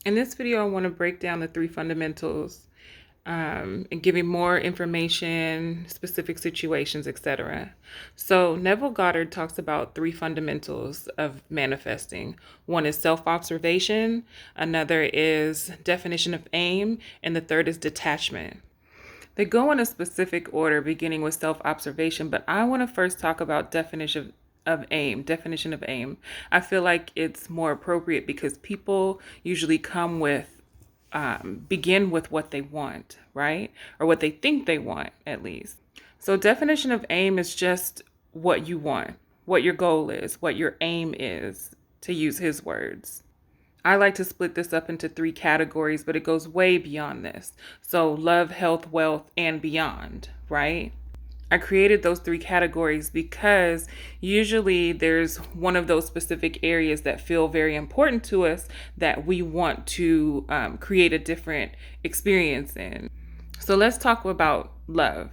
In this video, I want to break down the three fundamentals and giving more information, specific situations, etc. So Neville Goddard talks about three fundamentals of manifesting. One is self-observation, another is definition of aim, and the third is detachment. They go in a specific order, beginning with self-observation, but I want to first talk about definition of aim. I feel like it's more appropriate because people usually begin with what they want, right? Or what they think they want, at least. So, definition of aim is just what you want, what your goal is, what your aim is, to use his words. I like to split this up into three categories, but it goes way beyond this. So, love, health, wealth, and beyond, right? I created those three categories because usually there's one of those specific areas that feel very important to us that we want to create a different experience in. So let's talk about love.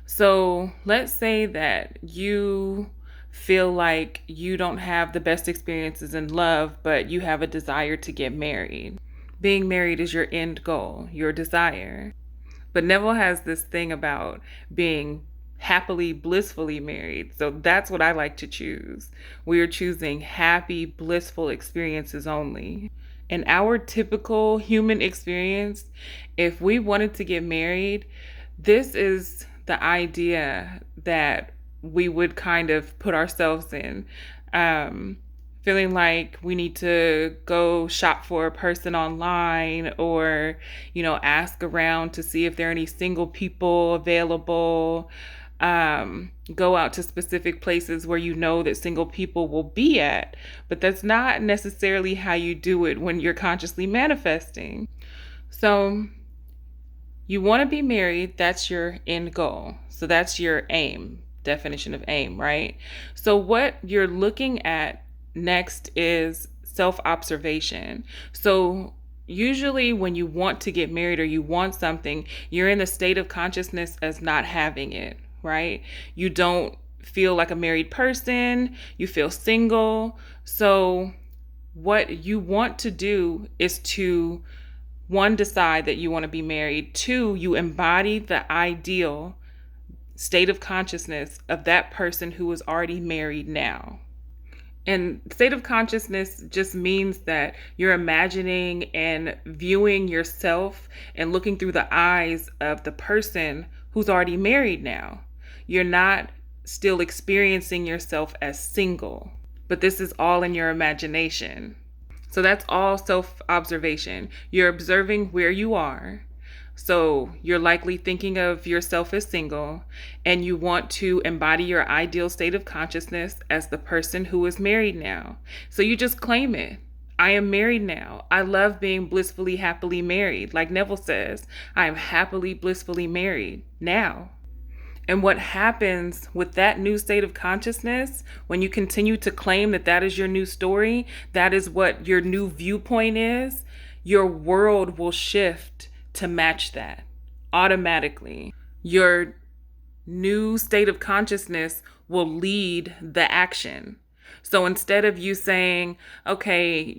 So let's say that you feel like you don't have the best experiences in love, but you have a desire to get married. Being married is your end goal, your desire. But Neville has this thing about being happily, blissfully married. So that's what I like to choose. We are choosing happy, blissful experiences only. In our typical human experience, if we wanted to get married, this is the idea that we would kind of put ourselves in. Feeling like we need to go shop for a person online or, ask around to see if there are any single people available. Go out to specific places where you know that single people will be at. But that's not necessarily how you do it when you're consciously manifesting. So you want to be married, that's your end goal. So that's your aim, definition of aim, right? So what you're looking at next is self-observation. So usually when you want to get married or you want something, you're in the state of consciousness as not having it, right? You don't feel like a married person, you feel single. So what you want to do is to, one, decide that you want to be married. Two, you embody the ideal state of consciousness of that person who is already married now. And state of consciousness just means that you're imagining and viewing yourself and looking through the eyes of the person who's already married now. You're not still experiencing yourself as single, but this is all in your imagination. So that's all self-observation. You're observing where you are. So you're likely thinking of yourself as single, and you want to embody your ideal state of consciousness as the person who is married now. So you just claim it. I am married now. I love being blissfully, happily married. Like Neville says, I am happily, blissfully married now. And what happens with that new state of consciousness, when you continue to claim that that is your new story, that is what your new viewpoint is, your world will shift to match that automatically. Your new state of consciousness will lead the action. So instead of you saying, okay,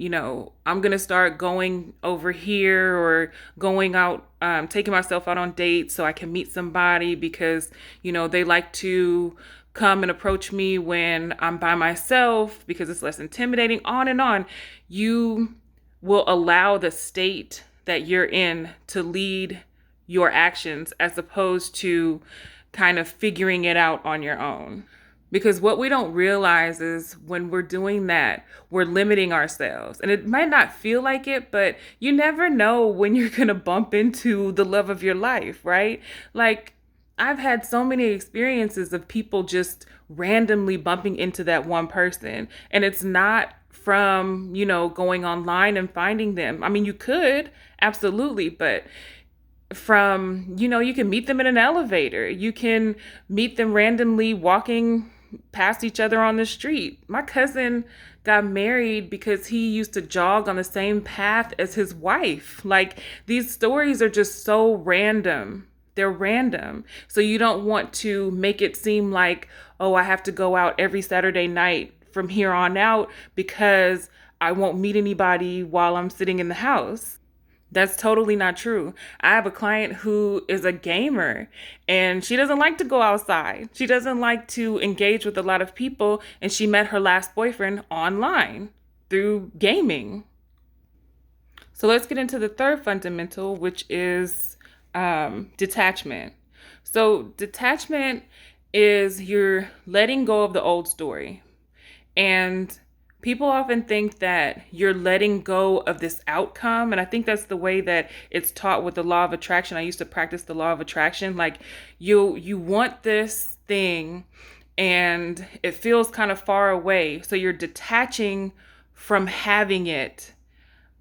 I'm going to start going over here or going out, taking myself out on dates so I can meet somebody because, they like to come and approach me when I'm by myself because it's less intimidating, on and on. You will allow the state that you're in to lead your actions as opposed to kind of figuring it out on your own. Because what we don't realize is when we're doing that, we're limiting ourselves. And it might not feel like it, but you never know when you're going to bump into the love of your life, right? Like, I've had so many experiences of people just randomly bumping into that one person. And it's not from, going online and finding them. I mean, you could, absolutely, but from, you can meet them in an elevator. You can meet them randomly walking past each other on the street. My cousin got married because he used to jog on the same path as his wife. Like, these stories are just so random. They're random. So you don't want to make it seem like, oh, I have to go out every Saturday night from here on out because I won't meet anybody while I'm sitting in the house. That's totally not true. I have a client who is a gamer and she doesn't like to go outside. She doesn't like to engage with a lot of people. And she met her last boyfriend online through gaming. So let's get into the third fundamental, which is detachment. So, detachment is you're letting go of the old story. And people often think that you're letting go of this outcome. And I think that's the way that it's taught with the law of attraction. I used to practice the law of attraction. Like you want this thing and it feels kind of far away. So you're detaching from having it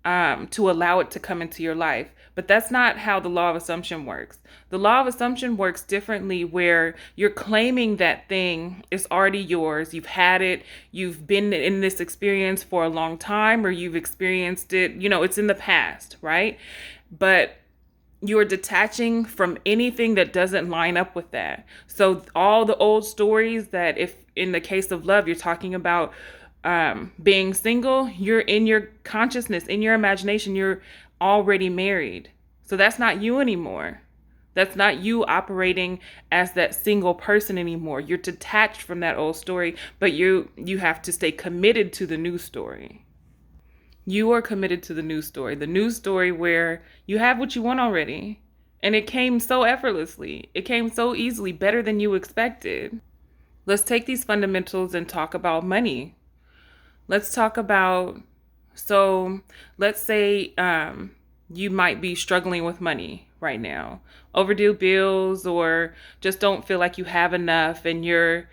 to allow it to come into your life. But that's not how the law of assumption works. The law of assumption works differently, where you're claiming that thing is already yours. You've had it. You've been in this experience for a long time, or you've experienced it. It's in the past, right? But you're detaching from anything that doesn't line up with that. So all the old stories that, if in the case of love, you're talking about being single, you're in your consciousness, in your imagination, you're already married. So that's not you anymore. That's not you operating as that single person anymore. You're detached from that old story, but you have to stay committed to the new story. You are committed to the new story where you have what you want already. And it came so effortlessly. It came so easily, better than you expected. Let's take these fundamentals and talk about money. Let's talk about, so let's say you might be struggling with money right now, overdue bills, or just don't feel like you have enough, and you're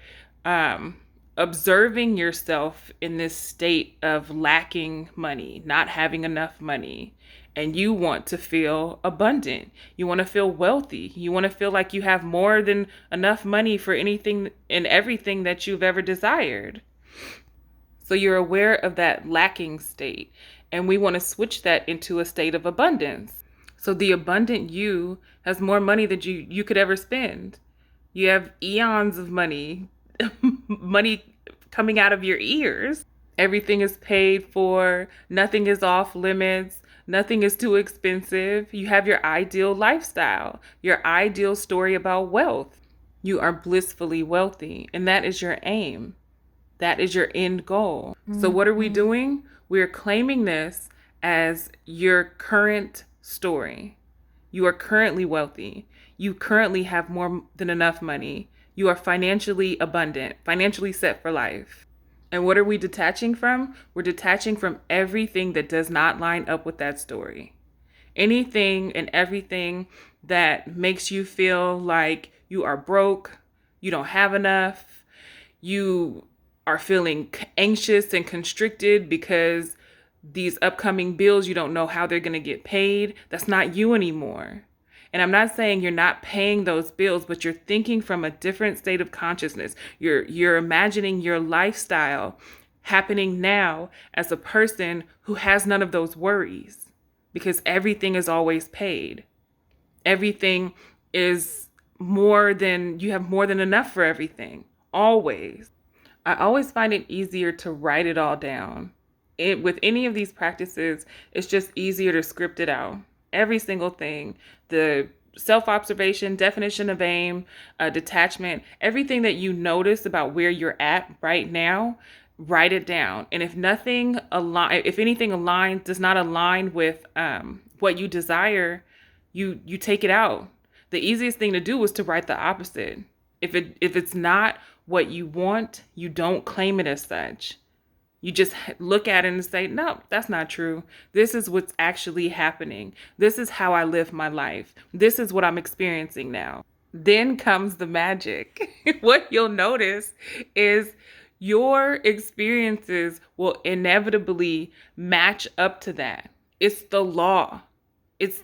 observing yourself in this state of lacking money, not having enough money, and you want to feel abundant. You want to feel wealthy. You want to feel like you have more than enough money for anything and everything that you've ever desired. So you're aware of that lacking state, and we want to switch that into a state of abundance. So the abundant you has more money than you could ever spend. You have eons of money, money coming out of your ears. Everything is paid for. Nothing is off limits. Nothing is too expensive. You have your ideal lifestyle, your ideal story about wealth. You are blissfully wealthy, and that is your aim. That is your end goal. So what are we doing? We're claiming this as your current story. You are currently wealthy. You currently have more than enough money. You are financially abundant, financially set for life. And what are we detaching from? We're detaching from everything that does not line up with that story. Anything and everything that makes you feel like you are broke, you don't have enough, you are feeling anxious and constricted because these upcoming bills, you don't know how they're going to get paid. That's not you anymore. And I'm not saying you're not paying those bills, but you're thinking from a different state of consciousness. You're imagining your lifestyle happening now as a person who has none of those worries, because everything is always paid. Everything is you have more than enough for everything, always. I always find it easier to write it all down. With any of these practices, it's just easier to script it out. Every single thing, the self-observation, definition of aim, detachment, everything that you notice about where you're at right now, write it down. And if anything does not align with what you desire, you take it out. The easiest thing to do is to write the opposite. If it's not what you want, you don't claim it as such. You just look at it and say, no, that's not true. This is what's actually happening. This is how I live my life. This is what I'm experiencing now. Then comes the magic. What you'll notice is your experiences will inevitably match up to that. It's the law. It's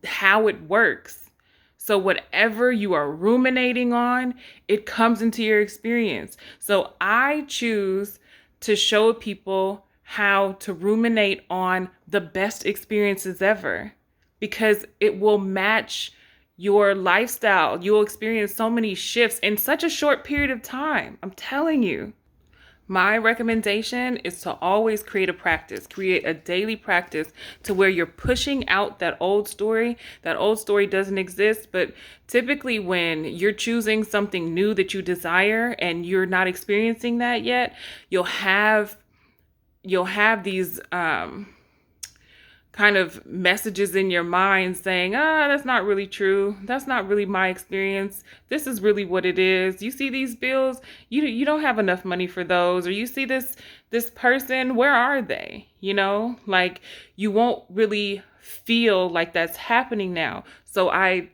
how it works. So whatever you are ruminating on, it comes into your experience. So I choose to show people how to ruminate on the best experiences ever, because it will match your lifestyle. You'll experience so many shifts in such a short period of time. I'm telling you. My recommendation is to always create a practice, create a daily practice to where you're pushing out that old story. That old story doesn't exist, but typically when you're choosing something new that you desire and you're not experiencing that yet, you'll have these kind of messages in your mind saying, that's not really true. That's not really my experience. This is really what it is. You see these bills, you don't have enough money for those. Or you see this person, where are they? Like you won't really feel like that's happening now. So I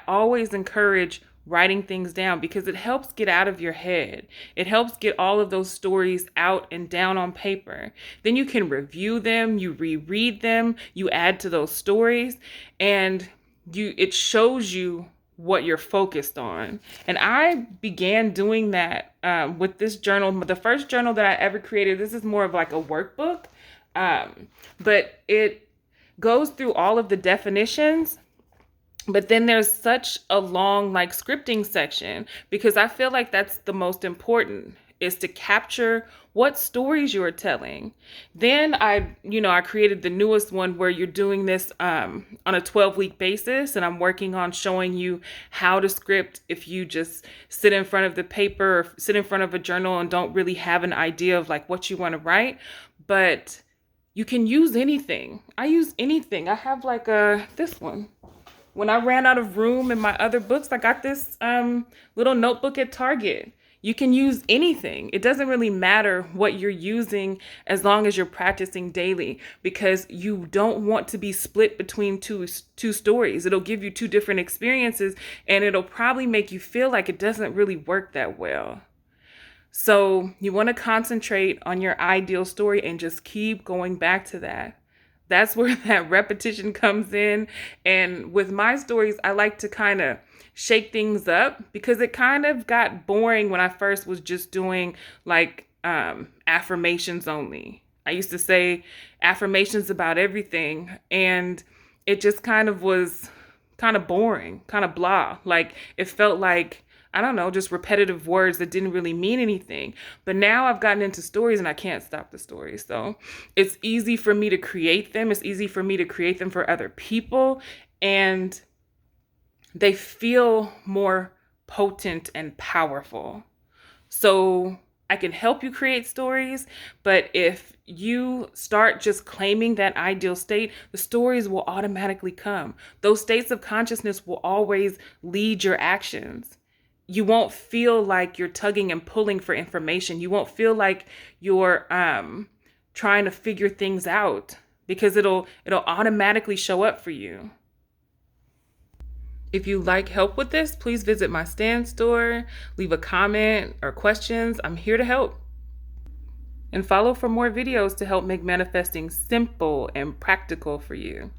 always encourage writing things down because it helps get out of your head. It helps get all of those stories out and down on paper. Then you can review them, you reread them, you add to those stories, and it shows you what you're focused on. And I began doing that with this journal. The first journal that I ever created, this is more of like a workbook, but it goes through all of the definitions. But then there's such a long like scripting section because I feel like that's the most important, is to capture what stories you are telling. Then I created the newest one where you're doing this on a 12-week basis, and I'm working on showing you how to script if you just sit in front of the paper or sit in front of a journal and don't really have an idea of like what you want to write. But you can use anything. I use anything. I have like this one. When I ran out of room in my other books, I got this little notebook at Target. You can use anything. It doesn't really matter what you're using as long as you're practicing daily, because you don't want to be split between two stories. It'll give you two different experiences, and it'll probably make you feel like it doesn't really work that well. So you want to concentrate on your ideal story and just keep going back to that. That's where that repetition comes in. And with my stories, I like to kind of shake things up because it kind of got boring when I first was just doing like affirmations only. I used to say affirmations about everything, and it just kind of was kind of boring, kind of blah. Like it felt like, I don't know, just repetitive words that didn't really mean anything. But now I've gotten into stories and I can't stop the stories. So it's easy for me to create them. It's easy for me to create them for other people. And they feel more potent and powerful. So I can help you create stories, but if you start just claiming that ideal state, the stories will automatically come. Those states of consciousness will always lead your actions. You won't feel like you're tugging and pulling for information. You won't feel like you're trying to figure things out, because it'll automatically show up for you. If you like help with this, please visit my Stand store, leave a comment or questions. I'm here to help. And follow for more videos to help make manifesting simple and practical for you.